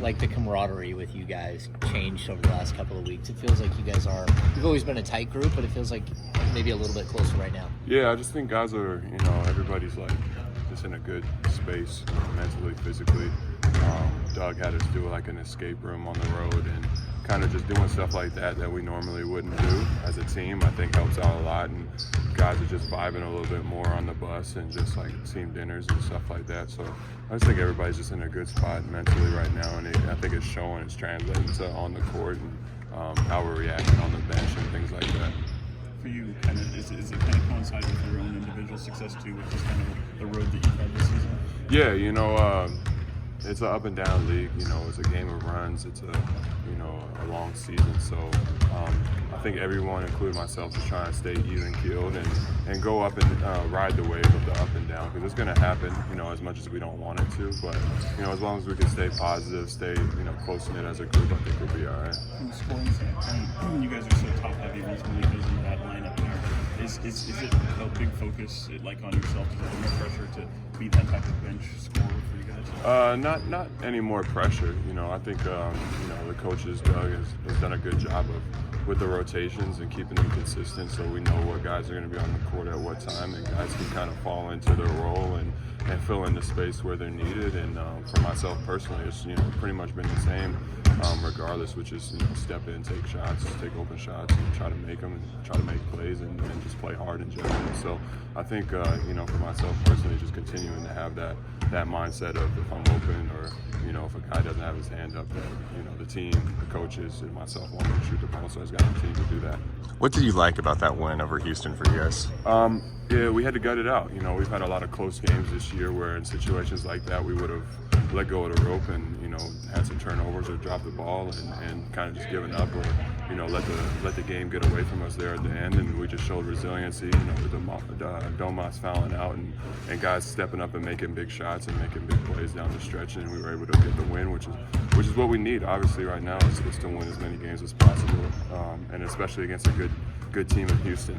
like the camaraderie with you guys changed over the last couple of weeks? It feels like you guys you've always been a tight group, but it feels like maybe a little bit closer right now. Yeah, I just think guys are, everybody's like just in a good space, mentally, physically. Doug had us do like an escape room on the road, and kind of just doing stuff like that we normally wouldn't do as a team, I think helps out a lot. And guys are just vibing a little bit more on the bus and just like team dinners and stuff like that. So I just think everybody's just in a good spot mentally right now, and I think it's showing, it's translating to on the court and how we're reacting on the bench and things like that. For you, kind of, is it kind of coincide with your own individual success too, which is kind of the road that you've had this season? Yeah, it's an up and down league. It's a game of runs. It's a long season. So I think everyone, including myself, is trying to stay even keeled and go up and ride the wave of the up and down, because it's going to happen. As much as we don't want it to, but as long as we can stay positive, stay close knit as a group, I think we'll be all right. From a scoring standpoint, you guys are so top heavy ultimately because of that lineup there. Is it a big focus like on yourself? Is there no pressure to be that type of bench scorer for you guys? Not any more pressure. I think the coaches, Doug has done a good job with the rotations and keeping them consistent, so we know what guys are going to be on the court at what time, and guys can kind of fall into their role and fill in the space where they're needed. And for myself personally, it's pretty much been the same regardless, which is step in, take shots, take open shots, and try to make them, and try to make plays, and just play hard in general. So I think for myself personally, just continuing to have that mindset of if I'm open, or if a guy doesn't have his hand up, that the team, the coaches, and myself want to shoot the ball, so I just got the team to do that. What did you like about that win over Houston for you guys? Yeah, we had to gut it out. We've had a lot of close games this year where in situations like that we would have let go of the rope and had some turnovers or dropped the ball and kind of just given up, or let the game get away from us there at the end. And we just showed resiliency, with Domas fouling out and guys stepping up and making big shots and making big plays down the stretch, and we were able to get the win, which is what we need obviously right now, is to win as many games as possible, and especially against a good team in Houston.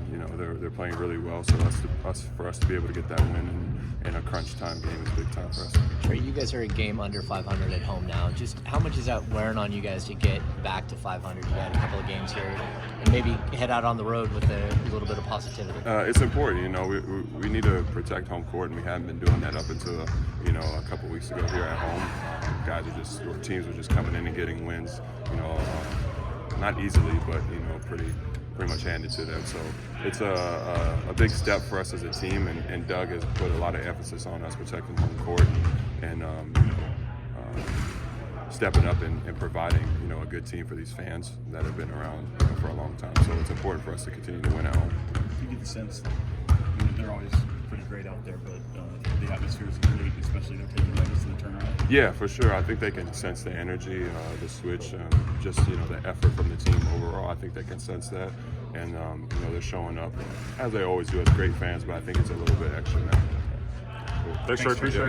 They're playing really well, so for us to be able to get that win in a crunch time game is big time for us. Trey, you guys are a game under 500 at home now. Just how much is that wearing on you guys to get back to 500? You had a couple of games here, and maybe head out on the road with a little bit of positivity. It's important. We need to protect home court, and we haven't been doing that up until a couple weeks ago here at home. Teams are just coming in and getting wins. Not easily, but pretty much handed to them. So it's a big step for us as a team, and Doug has put a lot of emphasis on us protecting home court and stepping up and providing a good team for these fans that have been around for a long time. So it's important for us to continue to win at home. You get the sense they're always pretty great out there, but the atmosphere is great, especially they're taking legs to the turnaround. Yeah, for sure. I think they can sense the energy, the switch, just the effort from the team overall. I think they can sense that, and they're showing up as they always do as great fans. But I think it's a little bit extra now. Thanks, sir. Appreciate it.